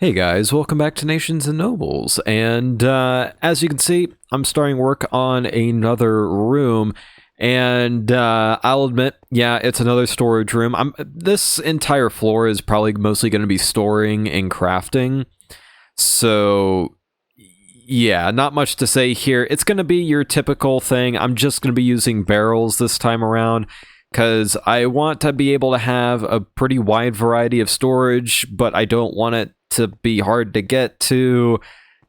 Hey guys, welcome back to Nations and Nobles, and as you can see, I'm starting work on another room, and I'll admit, yeah, it's another storage room. This entire floor is probably mostly going to be storing and crafting, so yeah, not much to say here. It's going to be your typical thing. I'm just going to be using barrels this time around, because I want to be able to have a pretty wide variety of storage, but I don't want it to be hard to get to.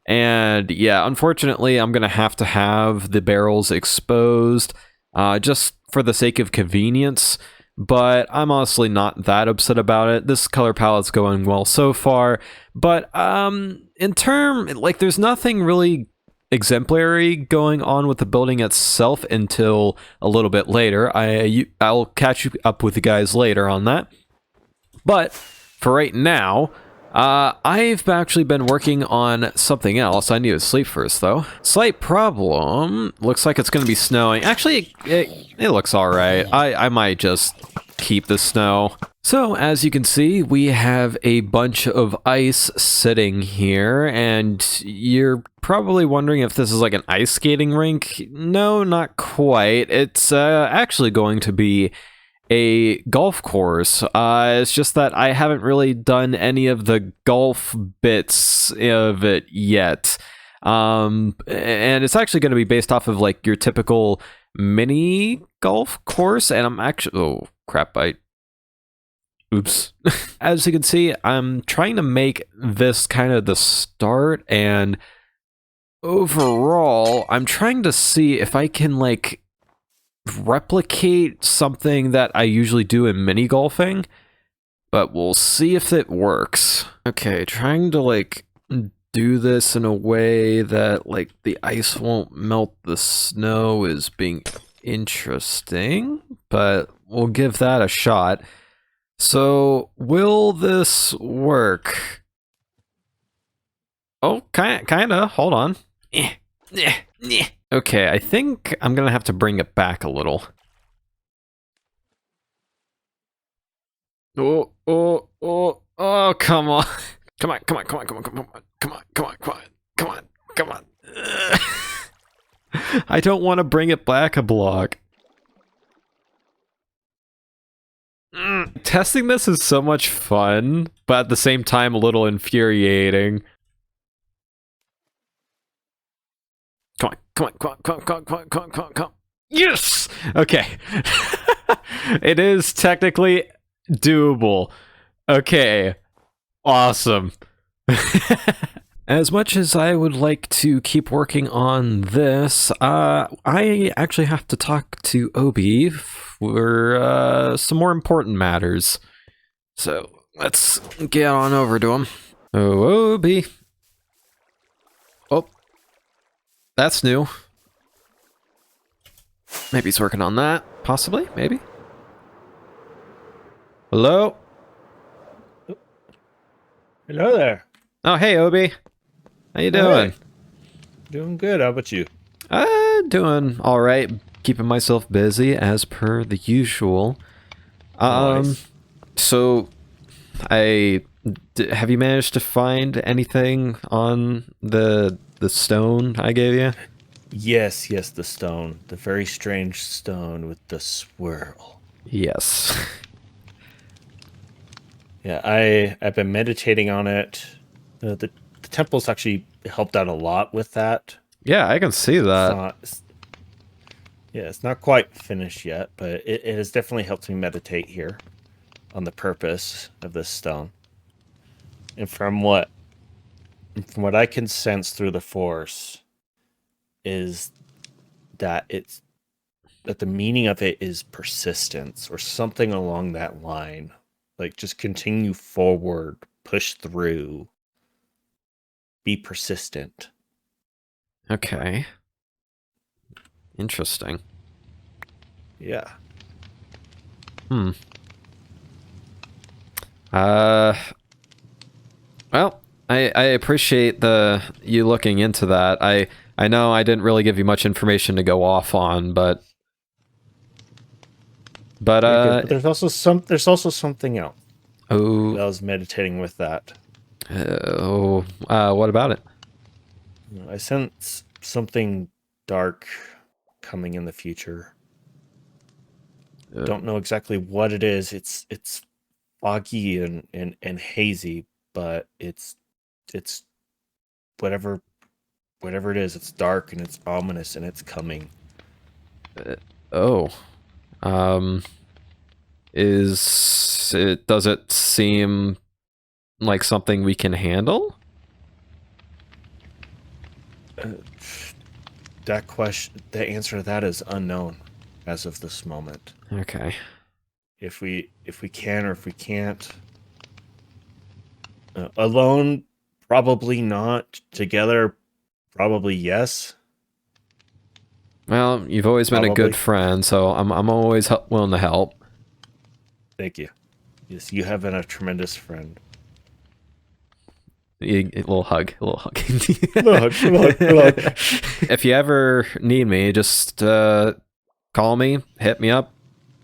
And yeah, unfortunately, I'm going to have the barrels exposed just for the sake of convenience. But I'm honestly not that upset about it. This color palette's going well so far. But there's nothing really exemplary going on with the building itself until a little bit later. I'll catch you up with you guys later on that. But for right now, I've actually been working on something else. I need to sleep first, though. Slight problem. Looks like it's going to be snowing. Actually, it looks all right. I might just keep the snow. So, as you can see, we have a bunch of ice sitting here, and you're probably wondering if this is like an ice skating rink. No, not quite. It's actually going to be a golf course. It's just that I haven't really done any of the golf bits of it yet. And it's actually going to be based off of like your typical mini golf course. And I'm actually, oh crap, oops. As you can see, I'm trying to make this kind of the start, and overall, I'm trying to see if I can like replicate something that I usually do in mini golfing, but we'll see if it works. Okay, trying to like do this in a way that like the ice won't melt the snow is being interesting, but we'll give that a shot. So, will this work? Oh, kinda. Hold on. Okay, I think I'm gonna have to bring it back a little. Oh, come on. Come on. I don't want to bring it back a block. Testing this is so much fun, but at the same time a little infuriating. Come on. Yes! Okay. It is technically doable. Okay. Awesome. As much as I would like to keep working on this, I actually have to talk to Obi for some more important matters. So let's get on over to him. Oh, Obi. Oh. That's new. Maybe he's working on that. Possibly, maybe. Hello? Hello there. Oh, hey, Obi. How you doing? Hey. Doing good. How about you? Doing all right. Keeping myself busy as per the usual. Nice. So, have you managed to find anything on the stone I gave you? Yes, the stone. The very strange stone with the swirl. Yes. Yeah, I've been meditating on it. The temple's actually helped out a lot with that. Yeah, I can see that. It's not quite finished yet, but it has definitely helped me meditate here on the purpose of this stone. And from what I can sense through the Force is that the meaning of it is persistence or something along that line. Like just continue forward, push through, be persistent. Okay. Interesting. Yeah. Well, I appreciate you looking into that. I know I didn't really give you much information to go off on, but But there's also something else. Oh. I was meditating with that. What about it? I sense something dark coming in the future. Don't know exactly what it is. It's foggy and hazy, but it's whatever it is. It's dark and it's ominous and it's coming. Oh. Does it seem like something we can handle? The answer to that is unknown as of this moment. Okay. If we can or if we can't. Alone, probably not. Together, probably yes. Well, you've always been a good friend, so I'm always willing to help. Thank you. Yes, you have been a tremendous friend. A little hug, a little hug. Little hug. If you ever need me, just call me, hit me up,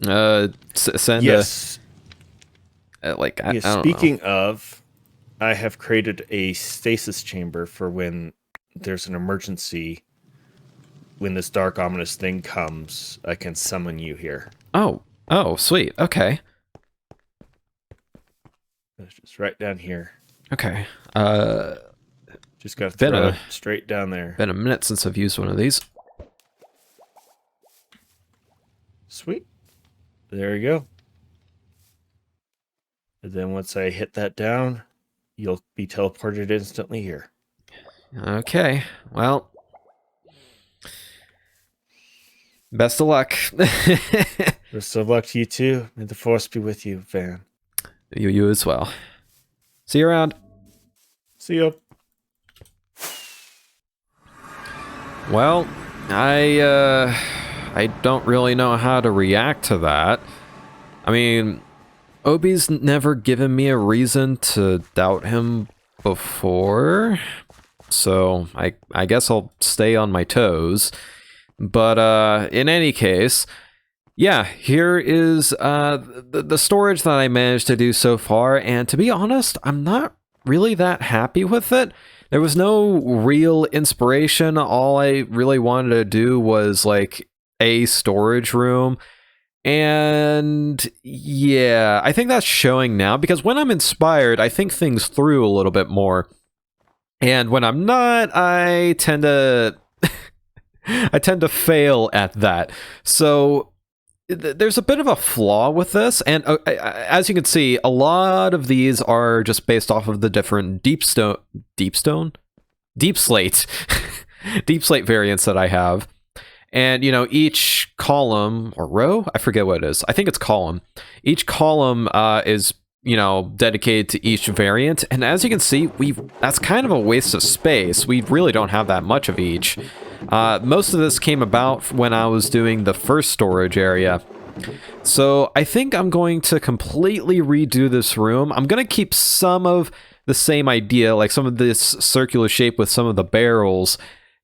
send yes. I don't speaking know. of, I have created a stasis chamber for when there's an emergency. When this dark, ominous thing comes, I can summon you here. Oh, sweet. Okay. It's just right down here. Okay. Just gotta throw it straight down there. Been a minute since I've used one of these. Sweet. There you go. And then once I hit that down, you'll be teleported instantly here. Okay. Well, best of luck. Best of luck to you too. May the force be with you, Van. You as well. See you around. See ya. Well, I don't really know how to react to that. I mean, Obi's never given me a reason to doubt him before, so I guess I'll stay on my toes. But in any case, yeah, here is the storage that I managed to do so far, and to be honest, I'm not really that happy with it. There was no real inspiration. All I really wanted to do was like a storage room. And yeah, I think that's showing now, because when I'm inspired, I think things through a little bit more. And when I'm not, I tend to I tend to fail at that. So there's a bit of a flaw with this, and as you can see, a lot of these are just based off of the different deep slate deep slate variants that I have. And, you know, each column or row, I forget what it is. I think it's column. Each column is, you know, dedicated to each variant. And as you can see, that's kind of a waste of space. We really don't have that much of each. Most of this came about when I was doing the first storage area. So I think I'm going to completely redo this room. I'm going to keep some of the same idea, like some of this circular shape with some of the barrels.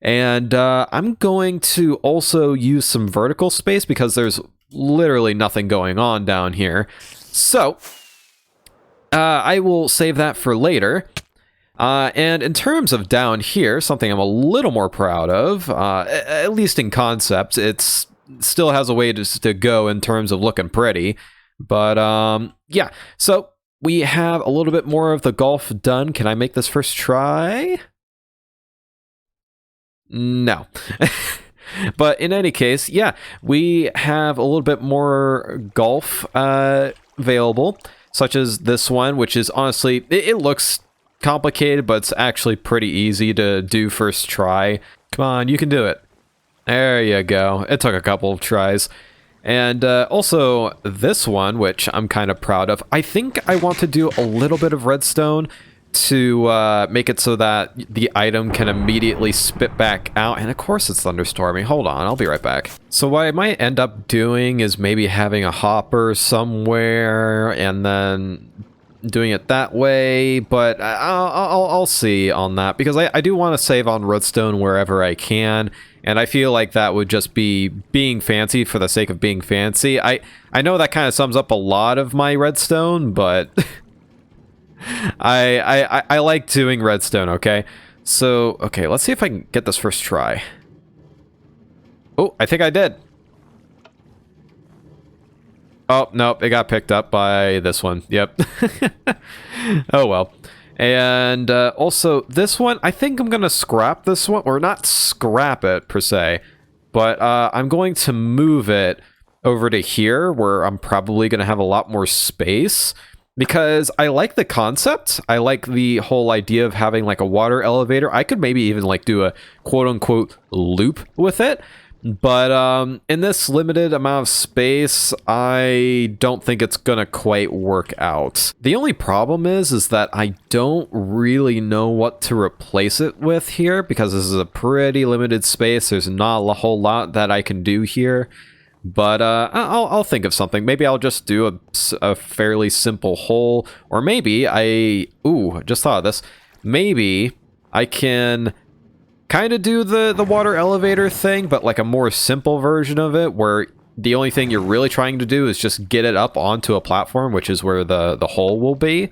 And I'm going to also use some vertical space because there's literally nothing going on down here. So I will save that for later. And in terms of down here, something I'm a little more proud of, at least in concept, it still has a way to go in terms of looking pretty. But yeah, so we have a little bit more of the golf done. Can I make this first try? No. But in any case, yeah, we have a little bit more golf available, such as this one, which is honestly, it looks complicated, but it's actually pretty easy to do first try. Come on, you can do it. There you go. It took a couple of tries. And also this one, which I'm kind of proud of. I think I want to do a little bit of redstone to make it so that the item can immediately spit back out. And of course it's thunderstorming. Hold on, I'll be right back. So what I might end up doing is maybe having a hopper somewhere and then doing it that way, but I'll see on that, because I do want to save on redstone wherever I can, and I feel like that would just be being fancy for the sake of being fancy. I know that kind of sums up a lot of my redstone, but I like doing redstone, okay? So, okay, let's see if I can get this first try. Oh, I think I did. Oh, nope, it got picked up by this one. Yep. Oh, well. And also, this one, I think I'm going to scrap this one. Or not scrap it, per se. But I'm going to move it over to here, where I'm probably going to have a lot more space. Because I like the concept. I like the whole idea of having, like, a water elevator. I could maybe even, like, do a quote-unquote loop with it. But in this limited amount of space, I don't think it's gonna quite work out. The only problem is that I don't really know what to replace it with here, because this is a pretty limited space. There's not a whole lot that I can do here. But I'll think of something. Maybe I'll just do a fairly simple hole. Or maybe just thought of this. Maybe I can kind of do the water elevator thing, but like a more simple version of it, where the only thing you're really trying to do is just get it up onto a platform, which is where the hole will be.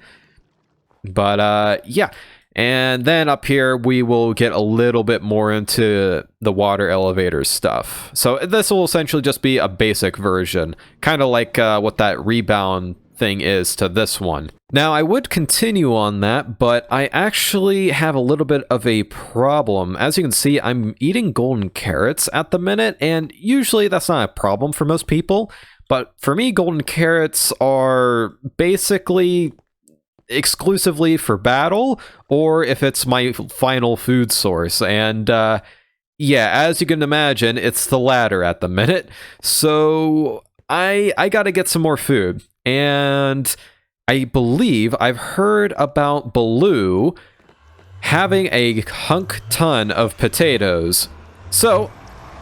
But yeah, and then up here we will get a little bit more into the water elevator stuff. So this will essentially just be a basic version, kind of like what that rebound thing is to this one. Now, I would continue on that, but I actually have a little bit of a problem. As you can see, I'm eating golden carrots at the minute, and usually that's not a problem for most people, but for me, golden carrots are basically exclusively for battle, or if it's my final food source, and yeah, as you can imagine, it's the latter at the minute, so I gotta get some more food. And I believe I've heard about Bhalu having a hunk ton of potatoes. So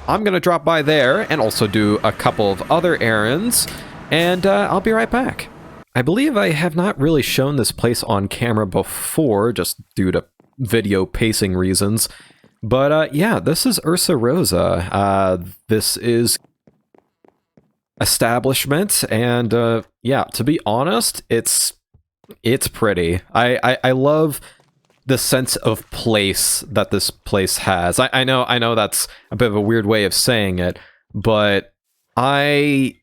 I'm going to drop by there and also do a couple of other errands, and I'll be right back. I believe I have not really shown this place on camera before, just due to video pacing reasons. But yeah, this is Ursa Rosa. This is establishment, and yeah, to be honest, it's pretty. I love the sense of place that this place has. I know that's a bit of a weird way of saying it, but I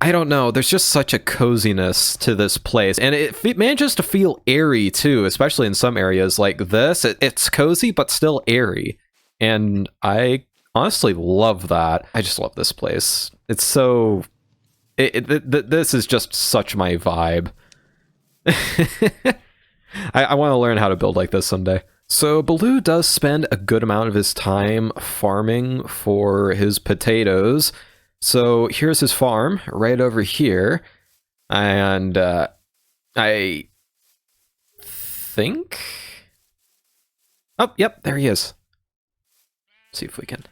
don't know, there's just such a coziness to this place, and it manages to feel airy too, especially in some areas like this. It's cozy but still airy, and I honestly love that. I just love this place. It's so... this is just such my vibe. I want to learn how to build like this someday. So Bhalu does spend a good amount of his time farming for his potatoes. So here's his farm right over here. And I think... Oh, yep, there he is. Let's see if we can...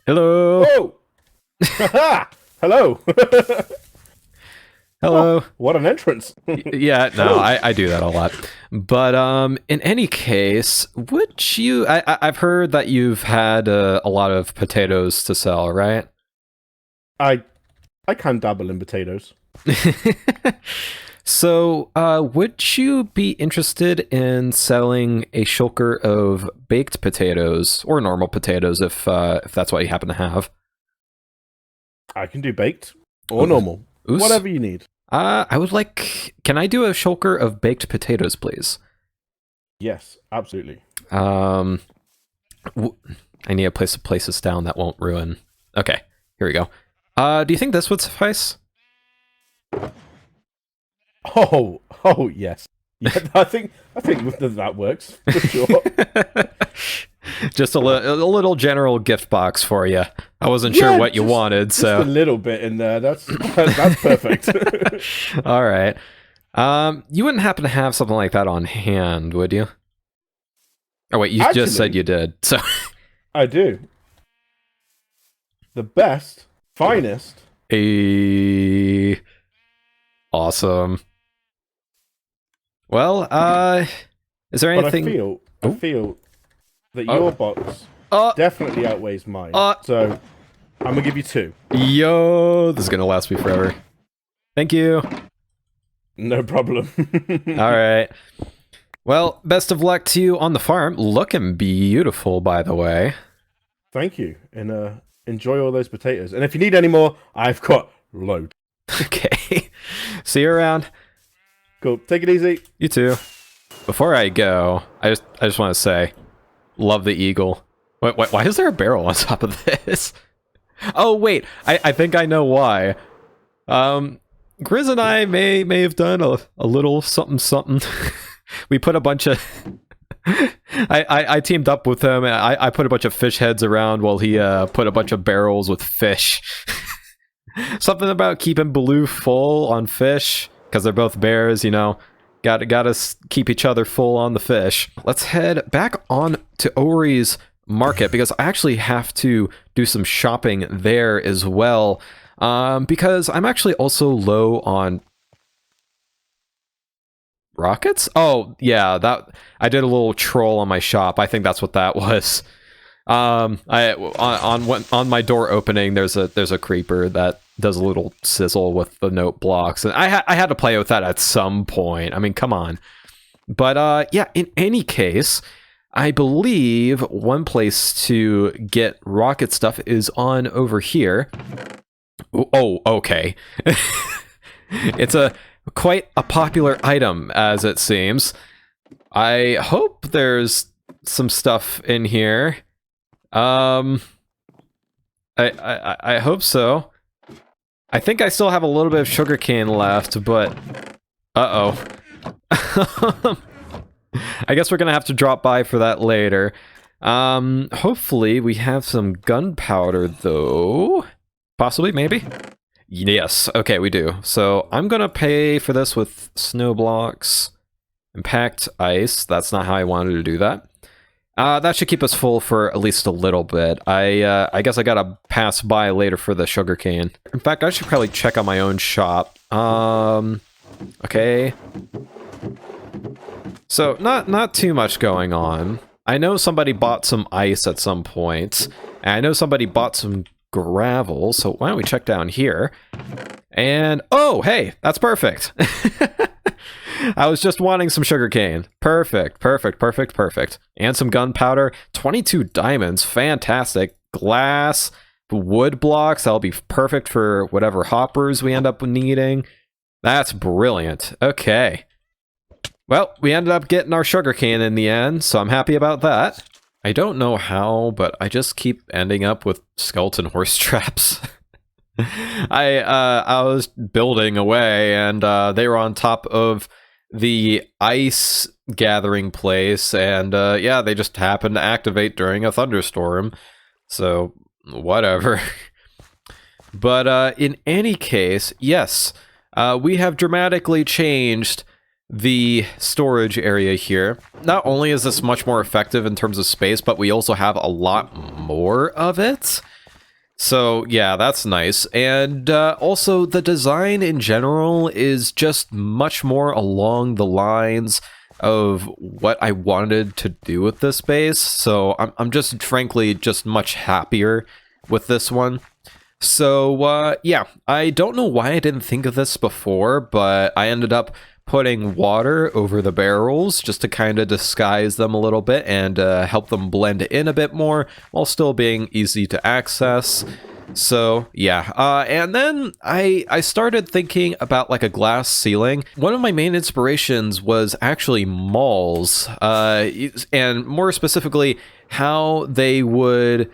Hello. Oh! Hello. Hello. Oh, what an entrance. Yeah, no, I do that a lot. But in any case, would you... I've heard that you've had a lot of potatoes to sell, right? I can dabble in potatoes. So, would you be interested in selling a shulker of baked potatoes, or normal potatoes, if that's what you happen to have? I can do baked or normal, whatever you need. I would like... Can I do a shulker of baked potatoes, please? Yes, absolutely. I need a place to place this down that won't ruin... Okay, here we go. Do you think this would suffice? Oh, yes. Yeah, I think that works for sure. Just a little general gift box for you. I wasn't sure what you wanted, so just a little bit in there. That's perfect. All right. You wouldn't happen to have something like that on hand, would you? Oh wait, you just said you did. So I do. The best, finest. Awesome. Well, is there anything... I feel that your box definitely outweighs mine. So I'm gonna give you 2. Yo, this is gonna last me forever. Thank you. No problem. All right. Well, best of luck to you on the farm. Looking beautiful, by the way. Thank you, and enjoy all those potatoes. And if you need any more, I've got loads. Okay. See you around. Cool. Take it easy. You too. Before I go, I just want to say, love the eagle. Why is there a barrel on top of this? Oh wait, I think I know why. Grizz and I may have done a little something. We put a bunch of I teamed up with him, and I put a bunch of fish heads around while he put a bunch of barrels with fish. Something about keeping Bhalu full on fish, because they're both bears, you know. Gotta keep each other full on the fish. Let's head back on to Ori's market, because I actually have to do some shopping there as well. Because I'm actually also low on rockets? Oh, yeah, that I did a little troll on my shop. I think that's what that was. On my door opening, there's a creeper that does a little sizzle with the note blocks, and I had to play with that at some point. I mean, come on. But yeah, in any case, I believe one place to get rocket stuff is on over here. Oh, okay. It's quite a popular item, as it seems. I hope there's some stuff in here. I hope so. I think I still have a little bit of sugarcane left, but uh-oh. I guess we're gonna have to drop by for that later. Hopefully we have some gunpowder, though. Possibly, maybe? Yes, okay, we do. So I'm gonna pay for this with snow blocks and packed ice. That's not how I wanted to do that. That should keep us full for at least a little bit. I guess I gotta pass by later for the sugarcane. In fact, I should probably check on my own shop. Okay. So, not too much going on. I know somebody bought some ice at some point, and I know somebody bought some gravel, so why don't we check down here? And, oh, hey, that's perfect. I was just wanting some sugarcane. Perfect. And some gunpowder. 22 diamonds, fantastic. Glass, wood blocks, that'll be perfect for whatever hoppers we end up needing. That's brilliant. Okay. Well, we ended up getting our sugarcane in the end, so I'm happy about that. I don't know how, but I just keep ending up with skeleton horse traps. I was building away, and they were on top of the ice gathering place, and yeah, they just happened to activate during a thunderstorm. So, whatever. But in any case, yes, we have dramatically changed the storage area here. Not only is this much more effective in terms of space, but we also have a lot more of it. So yeah, that's nice. And also the design in general is just much more along the lines of what I wanted to do with this base. So I'm just frankly just much happier with this one. So yeah, I don't know why I didn't think of this before, but I ended up putting water over the barrels just to kind of disguise them a little bit and help them blend in a bit more while still being easy to access. So yeah, and then I started thinking about like a glass ceiling. One of my main inspirations was actually malls, and more specifically how they would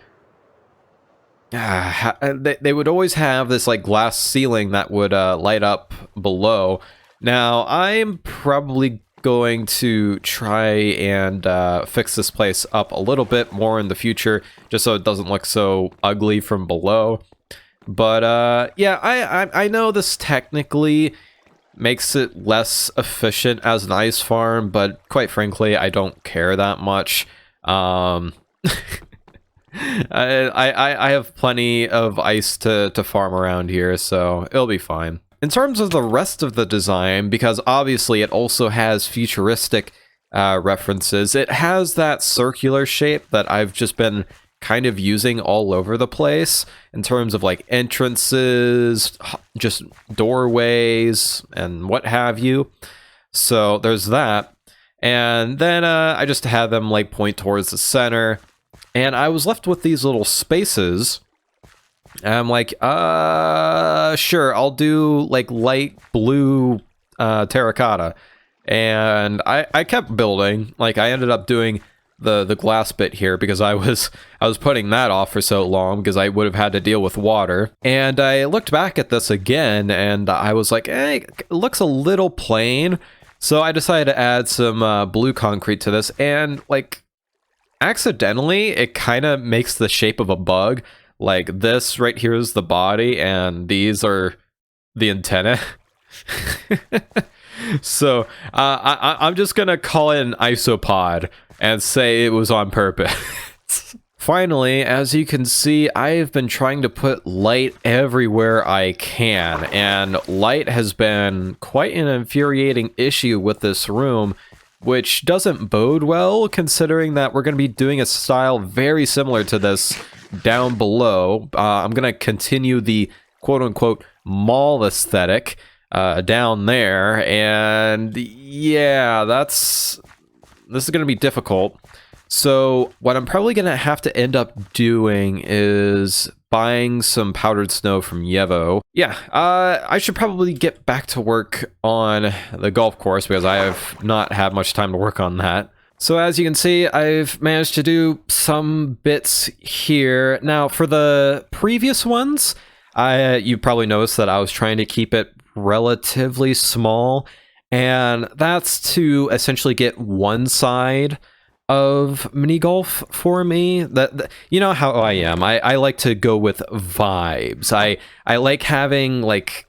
they would always have this like glass ceiling that would light up below. Now, I'm probably going to try and fix this place up a little bit more in the future, just so it doesn't look so ugly from below. But yeah, I know this technically makes it less efficient as an ice farm, but quite frankly, I don't care that much. I have plenty of ice to farm around here, so it'll be fine. In terms of the rest of the design, because obviously it also has futuristic references, it has that circular shape that I've just been kind of using all over the place in terms of like entrances, just doorways, and what have you. So there's that. And then I just had them like point towards the center, and I was left with these little spaces. And I'm like, sure, I'll do like light blue terracotta. And I kept building. Like, I ended up doing the glass bit here because I was putting that off for so long because I would have had to deal with water. And I looked back at this again, and I was like, hey, it looks a little plain. So I decided to add some blue concrete to this, and like accidentally, it kind of makes the shape of a bug. Like this right here is the body, and these are the antenna. So I'm just gonna call it an isopod and say it was on purpose. Finally, as you can see, I've been trying to put light everywhere I can, and light has been quite an infuriating issue with this room, which doesn't bode well considering that we're going to be doing a style very similar to this down below. I'm going to continue the quote-unquote mall aesthetic down there, and yeah, this is going to be difficult. So what I'm probably going to have to end up doing is buying some powdered snow from Yevo. Yeah, I should probably get back to work on the golf course because I have not had much time to work on that. So as you can see, I've managed to do some bits here. Now, for the previous ones, you probably noticed that I was trying to keep it relatively small, and that's to essentially get one side of mini golf for me. That you know how I am. I like to go with vibes. I like having like,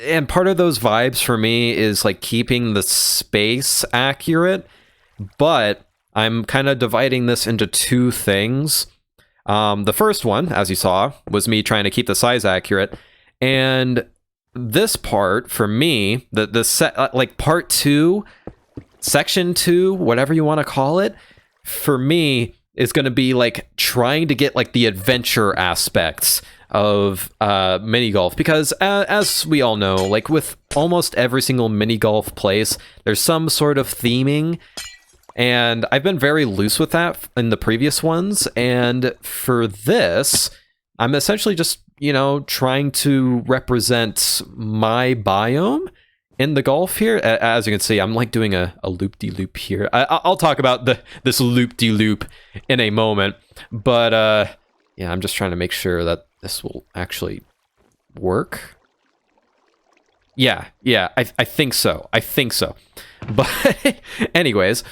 and part of those vibes for me is like keeping the space accurate, but I'm kind of dividing this into two things. The first one, as you saw, was me trying to keep the size accurate, and this part for me, the set like part 2, section 2, whatever you want to call it, for me is going to be like trying to get like the adventure aspects of mini golf, because as we all know, like with almost every single mini golf place, there's some sort of theming, and I've been very loose with that in the previous ones, and for this I'm essentially just, you know, trying to represent my biome in the golf here. As you can see, I'm like doing a loop-de-loop here. I'll talk about this loop-de-loop in a moment, but yeah, I'm just trying to make sure that this will actually work. Yeah, I think so. But anyways,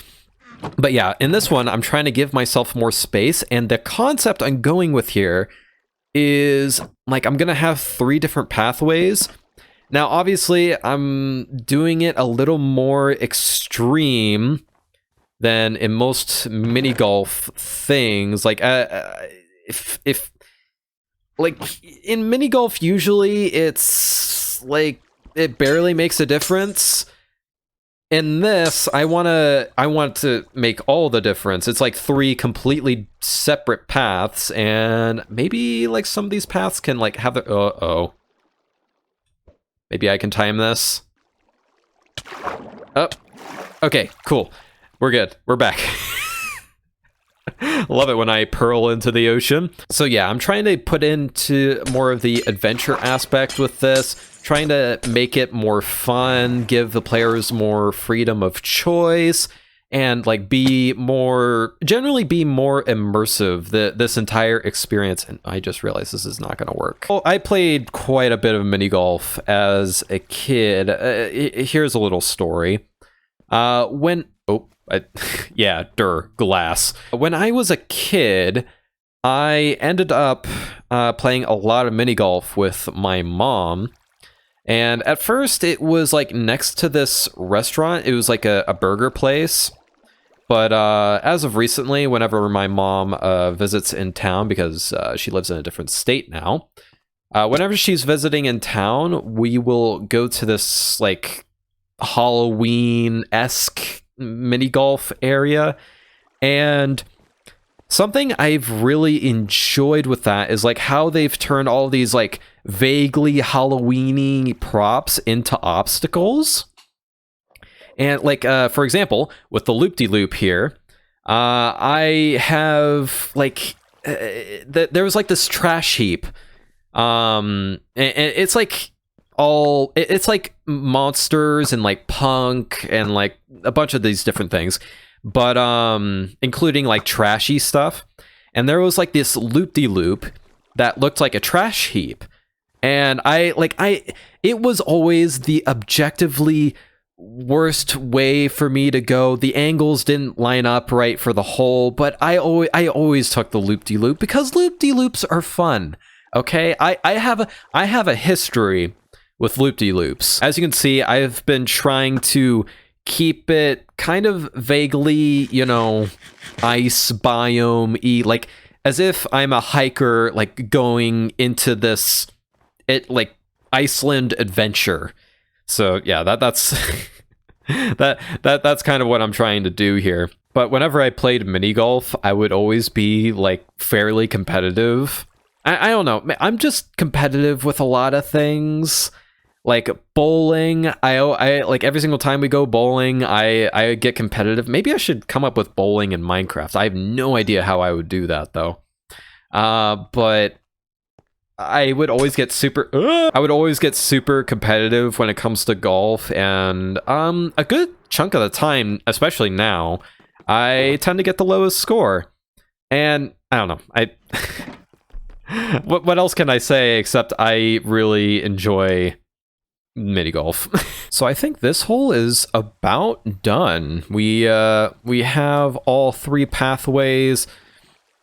but yeah, in this one, I'm trying to give myself more space, and the concept I'm going with here is like I'm gonna have 3 different pathways. Now, obviously, I'm doing it a little more extreme than in most mini golf things. Like, if like in mini golf, usually it's like it barely makes a difference. In this, I want to make all the difference. It's like 3 completely separate paths, and maybe like some of these paths can like have the maybe I can time this. Oh, okay, cool. We're good. We're back. Love it when I pearl into the ocean. So yeah, I'm trying to put into more of the adventure aspect with this, trying to make it more fun, give the players more freedom of choice, and like generally be more immersive, this entire experience. And I just realized this is not going to work. Well, I played quite a bit of mini golf as a kid. Here's a little story. Glass. When I was a kid, I ended up playing a lot of mini golf with my mom. And at first, it was like next to this restaurant. It was like a burger place. But as of recently, whenever my mom visits in town, because she lives in a different state now, whenever she's visiting in town, we will go to this like Halloween-esque mini golf area. And something I've really enjoyed with that is like how they've turned all these like vaguely Halloween-y props into obstacles. And like, for example, with the loop-de-loop here, I have like, there was like this trash heap. And it's like it's like monsters and like punk and like a bunch of these different things, but including like trashy stuff. And there was like this loop-de-loop that looked like a trash heap. And it was always the objectively worst way for me to go. The angles didn't line up right for the hole, but I always took the loop-de-loop because loop-de-loops are fun. Okay, I have a history with loop-de-loops. As you can see, I've been trying to keep it kind of vaguely, you know, ice biome-y, like as if I'm a hiker, like going into this, like Iceland adventure. So yeah, that's that's kind of what I'm trying to do here. But whenever I played mini golf, I would always be like fairly competitive. I don't know. I'm just competitive with a lot of things. Like bowling, I like every single time we go bowling, I get competitive. Maybe I should come up with bowling in Minecraft. I have no idea how I would do that though. But I would always get super competitive when it comes to golf, and a good chunk of the time, especially now, I tend to get the lowest score. And I don't know. What else can I say except I really enjoy mini golf. So I think this hole is about done. We have all 3 pathways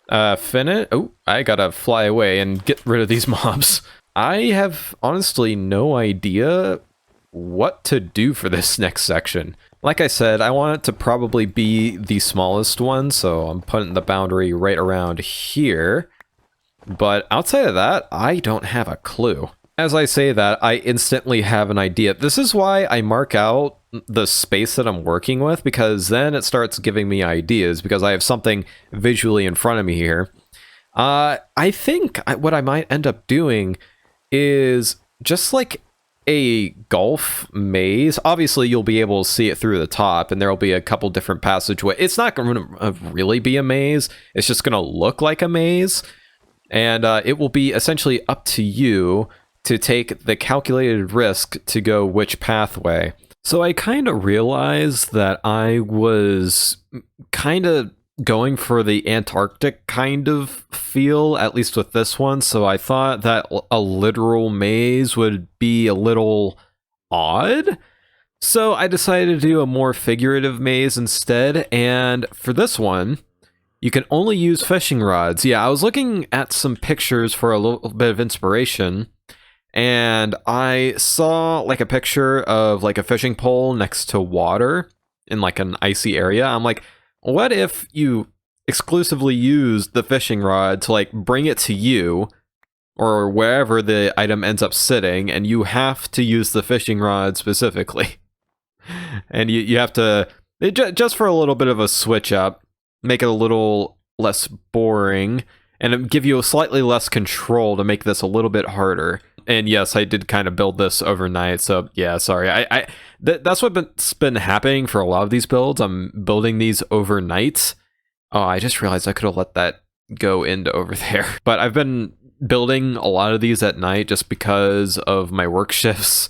finished. Oh, I gotta fly away and get rid of these mobs. I have honestly no idea what to do for this next section. Like I said, I want it to probably be the smallest one, so I'm putting the boundary right around here. But outside of that, I don't have a clue. As I say that, I instantly have an idea. This is why I mark out the space that I'm working with, because then it starts giving me ideas, because I have something visually in front of me here. I think what I might end up doing is just like a golf maze. Obviously, you'll be able to see it through the top, and there'll be a couple different passageways. It's not going to really be a maze. It's just going to look like a maze. And it will be essentially up to you to take the calculated risk to go which pathway. So I kind of realized that I was kind of going for the Antarctic kind of feel, at least with this one. So I thought that a literal maze would be a little odd. So I decided to do a more figurative maze instead. And for this one, you can only use fishing rods. Yeah, I was looking at some pictures for a little bit of inspiration, and I saw like a picture of like a fishing pole next to water in like an icy area. I'm like, what if you exclusively use the fishing rod to like bring it to you or wherever the item ends up sitting, and you have to use the fishing rod specifically. And you have to, just for a little bit of a switch up, make it a little less boring, and give you a slightly less control to make this a little bit harder. And yes, I did kind of build this overnight, so yeah, sorry. That's what's been happening for a lot of these builds. I'm building these overnight. Oh, I just realized I could have let that go into over there. But I've been building a lot of these at night just because of my work shifts.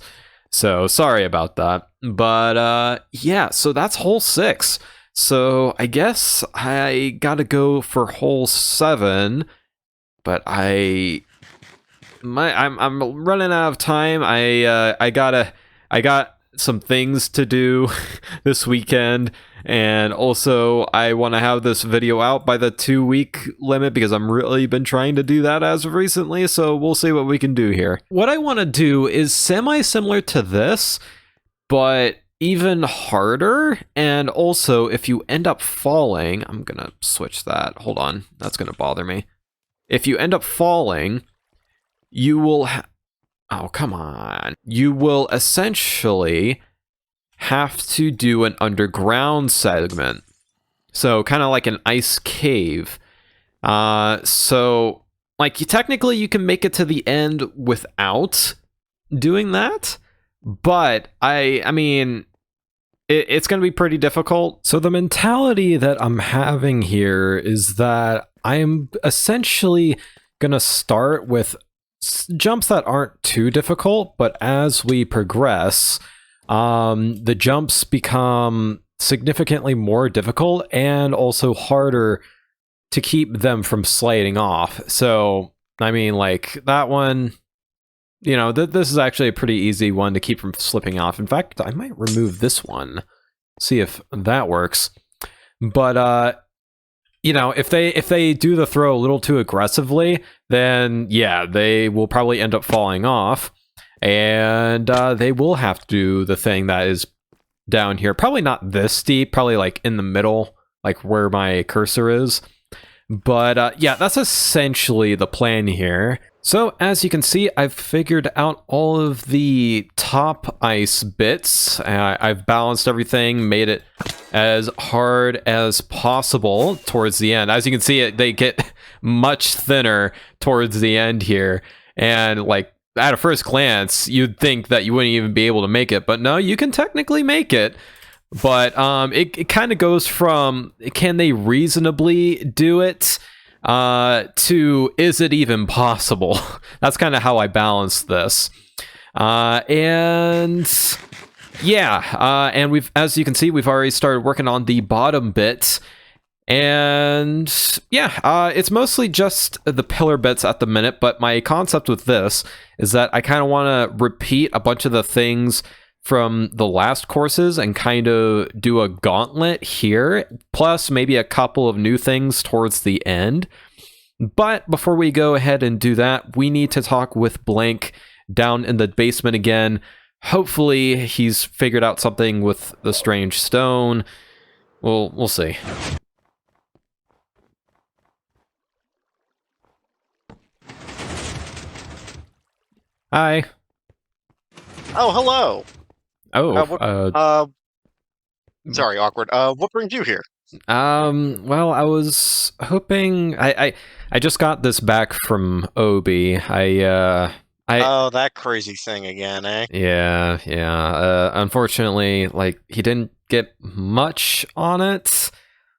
So sorry about that. But yeah, so that's hole 6. So I guess I gotta go for hole 7, but I'm running out of time. I got some things to do this weekend, and also I want to have this video out by the 2-week limit because I'm really been trying to do that as of recently. So we'll see what we can do here. What I want to do is semi-similar to this, but even harder. And also, if you end up falling, I'm gonna switch that. Hold on, that's gonna bother me. If you end up falling, you will oh, come on. You will essentially have to do an underground segment. So kind of like an ice cave. So like technically you can make it to the end without doing that, but I mean it's going to be pretty difficult. So the mentality that I'm having here is that I'm essentially going to start with jumps that aren't too difficult, but as we progress, the jumps become significantly more difficult and also harder to keep them from sliding off. So, I mean, like, that one, you know, this is actually a pretty easy one to keep from slipping off. In fact, I might remove this one, see if that works. But, you know, if they do the throw a little too aggressively, then, yeah, they will probably end up falling off. And they will have to do the thing that is down here. Probably not this steep, probably like in the middle, like where my cursor is. But yeah, that's essentially the plan here. So as you can see, I've figured out all of the top ice bits. I've balanced everything, made it as hard as possible towards the end. As you can see, they get much thinner towards the end here. And like at a first glance, you'd think that you wouldn't even be able to make it. But no, you can technically make it. But it kind of goes from can they reasonably do it to is it even possible? That's kind of how I balance this. And yeah, and we've, as you can see, we've already started working on the bottom bit. And yeah, it's mostly just the pillar bits at the minute. But my concept with this is that I kind of want to repeat a bunch of the things from the last courses and kind of do a gauntlet here, plus maybe a couple of new things towards the end. But before we go ahead and do that, we need to talk with Blank down in the basement again. Hopefully he's figured out something with the strange stone. We'll see. Hi. Oh, hello. Oh, Sorry, awkward. What brings you here? Well, I was hoping I just got this back from Obi. Oh, that crazy thing again, eh? Yeah. Unfortunately, like he didn't get much on it.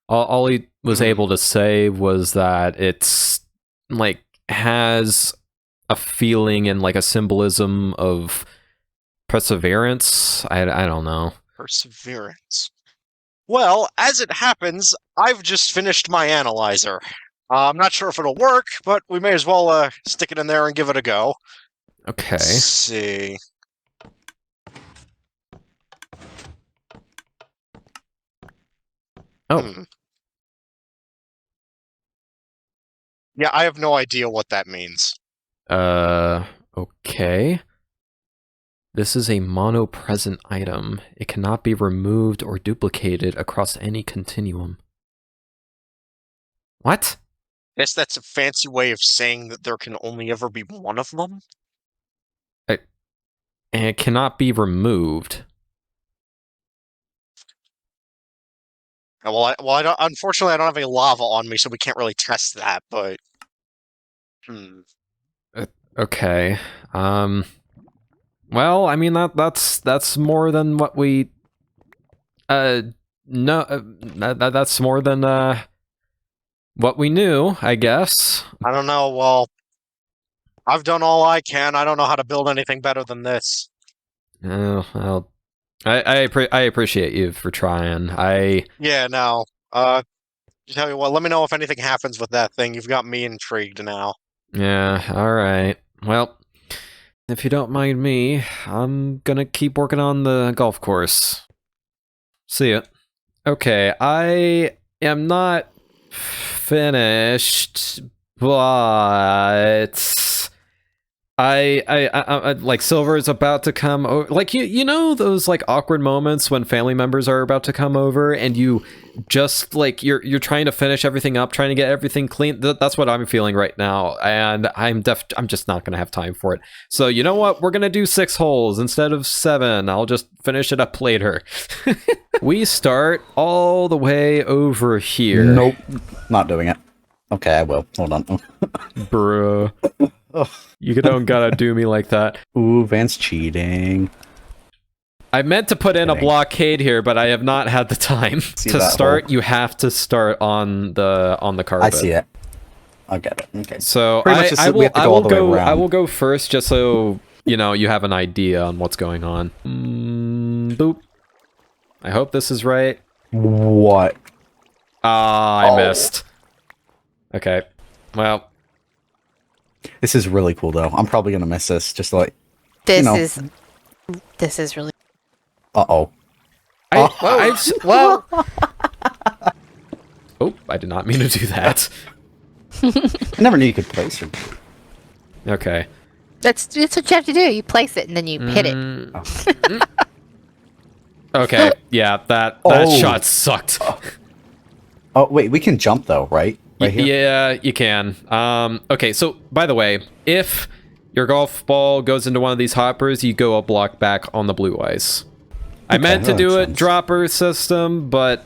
All he was able to say was that it's like has a feeling and like a symbolism of perseverance. I don't know. Perseverance. Well, as it happens, I've just finished my analyzer. I'm not sure if it'll work, but we may as well stick it in there and give it a go. Okay. Let's see. Oh. Yeah, I have no idea what that means. Okay. This is a mono-present item. It cannot be removed or duplicated across any continuum. What? Guess that's a fancy way of saying that there can only ever be one of them? And it cannot be removed. Well, I don't, unfortunately, I don't have any lava on me, so we can't really test that, but... Okay. Well, I mean that's more than what we no that's more than what we knew, I guess. I don't know, well, I've done all I can. I don't know how to build anything better than this. Oh, well, I appreciate you for trying. Yeah, no. Tell you what, let me know if anything happens with that thing. You've got me intrigued now. Yeah, all right. Well, if you don't mind me, I'm gonna keep working on the golf course. See ya. Okay, I am not finished, but I like Silver is about to come over. Like you know those like awkward moments when family members are about to come over and you just like you're trying to finish everything up, trying to get everything clean. That's what I'm feeling right now, and I'm just not gonna have time for it. So you know what? We're gonna do 6 holes instead of 7. I'll just finish it up later. We start all the way over here. Nope, not doing it. Okay, I will. Hold on. Bruh. You don't gotta do me like that. Ooh, Van's cheating. I meant to put in a Kidding. blockade here, but I have not had the time. See To that start, hole? you have to start on the carpet. I see it. I'll get it. Okay. So Pretty much just I we will have to go all the way around. I will go first just so you know you have an idea on what's going on. Boop. I hope this is right. What? Ah, I Oh. missed. Okay. Well, This is really cool, though. I'm probably gonna miss this. Just like, This know. is really. uh-oh. well. Oh, I did not mean to do that. I never knew you could place her. Okay. That's what you have to do. You place it and then you hit it. Okay. Yeah, that Oh. shot sucked. Oh, wait, we can jump, though, right? Right here? Yeah, you can. Okay, so by the way, if your golf ball goes into one of these hoppers, you go a block back on the blue ice. I meant to that do makes it sense. dropper system, but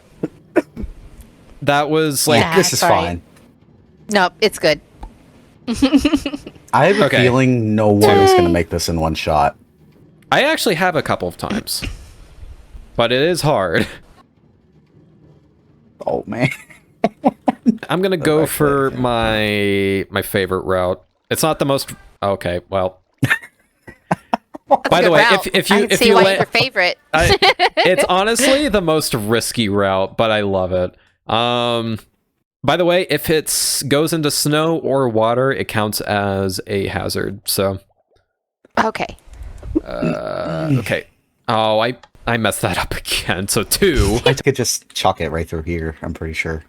that was like Nah, This is it's all right. fine. Nope, it's good. I have a Okay. feeling no one is gonna make this in one shot. I actually have a couple of times, but it is hard. Oh, man. I'm gonna go for my favorite route. It's not the most. Okay, well. By the Good way, route. if I you can if see you why la- it's your favorite. it's honestly the most risky route, but I love it. By the way, if it goes into snow or water, it counts as a hazard. So, Okay. okay. Oh, I messed that up again. So 2. I could just chalk it right through here, I'm pretty sure.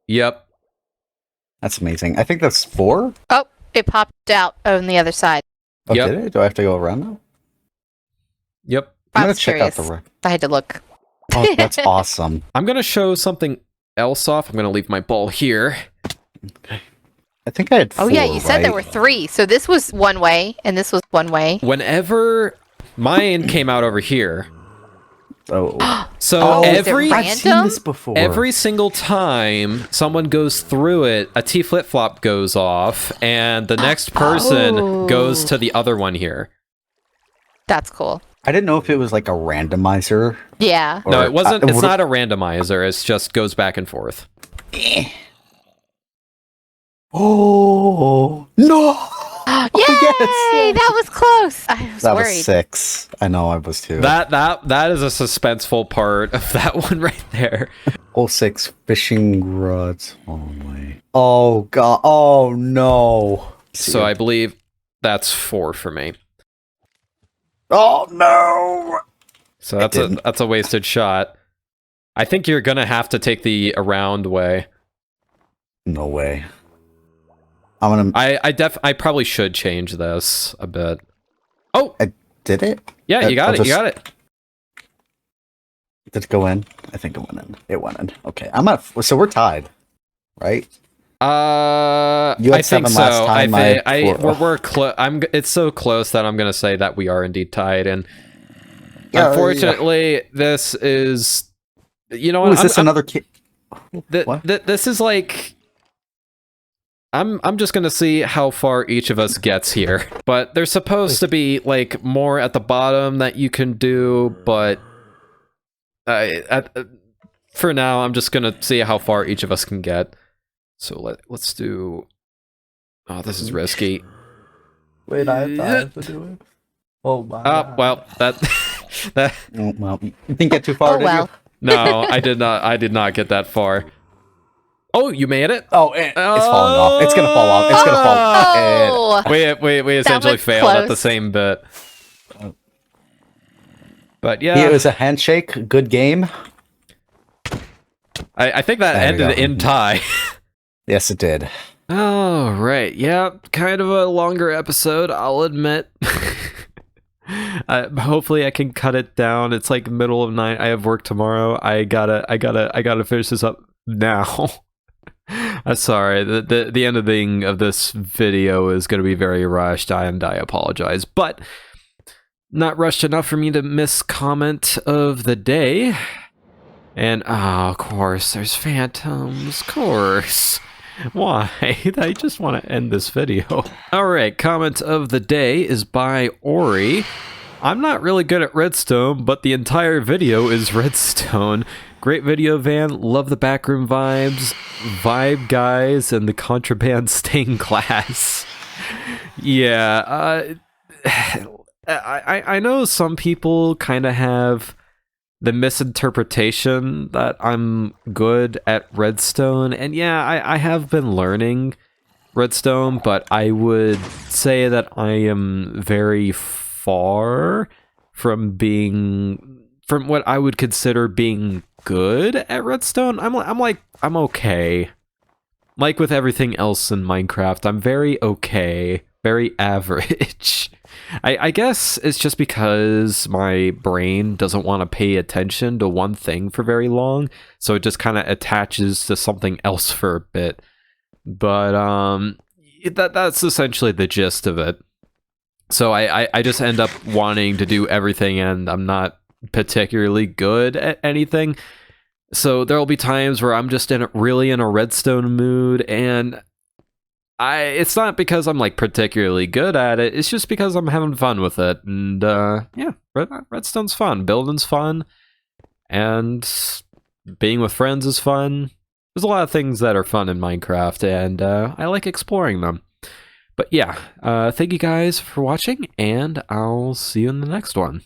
Yep. That's amazing. I think that's 4? Oh, it popped out on the other side. Oh, Yep. did it? Do I have to go around now? Yep. I'm I gonna was check curious. out the... I had to look. Oh, that's awesome. I'm gonna show something else off. I'm gonna leave my ball here. I think I had 4, Oh yeah, you said there right? were 3. So this was one way, and this was one way. Whenever mine came out over here, Oh. so Oh, is it every random? I've seen this before. every single time someone goes through it, a T flip flop goes off, and the next person Oh. goes to the other one here. That's cool. I didn't know if it was like a randomizer. Yeah. No, or- it wasn't. It's would've- not a randomizer. It's just goes back and forth. Oh no! Yay! yes. That was close. I was That worried. was 6. I know I was 2. That is a suspenseful part of that one right there. Oh, 6 fishing rods only. Oh god! Oh no! So I believe that's 4 for me. Oh no! So that's a wasted shot. I think you're gonna have to take the around way. No way. I'm gonna. I probably should change this a bit. Oh, Did it? yeah, you got I'll it. You just- got it. Did it go in? I think it went in. It went in. Okay, I'm at. So we're tied, right? You had I think 7 so. last time, I had 4. We're close. It's so close that I'm gonna say that we are indeed tied. And Yeah, unfortunately, this is. You know Oh, what? is this another kid? What? This is like. I'm just gonna see how far each of us gets here. But there's supposed to be like more at the bottom that you can do, but for now I'm just gonna see how far each of us can get. So let's do. Oh, this is risky. Wait, I have time to do it. Oh my. Well, that Oh, well, you didn't get too far, Oh did well. you? no, I did not get that far. Oh, you made it. Oh, it's falling off. It's gonna fall off. It's gonna fall. Oh. We essentially was failed at the close. same bit. But It yeah, was a handshake. Good game. I think that There we ended go. in tie. Yes, it did. Oh, right. Yeah, kind of a longer episode, I'll admit. Hopefully I can cut it down. It's like middle of night. I have work tomorrow. I gotta finish this up now. I'm sorry. The ending of this video is going to be very rushed, and I apologize. But not rushed enough for me to miss comment of the day. And, of course, there's phantoms. Of course. Why? I just want to end this video. Alright, comment of the day is by Ori. I'm not really good at redstone, but the entire video is redstone. Great video, Van. Love the backroom vibes. Vibe guys and the contraband stained glass. Yeah, I know some people kind of have the misinterpretation that I'm good at redstone, and yeah, I have been learning redstone, but I would say that I am very far from what I would consider being good at redstone. I'm okay. Like with everything else in Minecraft, I'm very okay, very average. I guess it's just because my brain doesn't want to pay attention to one thing for very long, so it just kind of attaches to something else for a bit. But that's essentially the gist of it. So I just end up wanting to do everything, and I'm not particularly good at anything. So there'll be times where I'm just really in a redstone mood, and it's not because I'm like particularly good at it, it's just because I'm having fun with it. And yeah, redstone's fun, building's fun, and being with friends is fun. There's a lot of things that are fun in Minecraft, and I like exploring them. But yeah, thank you guys for watching, and I'll see you in the next one.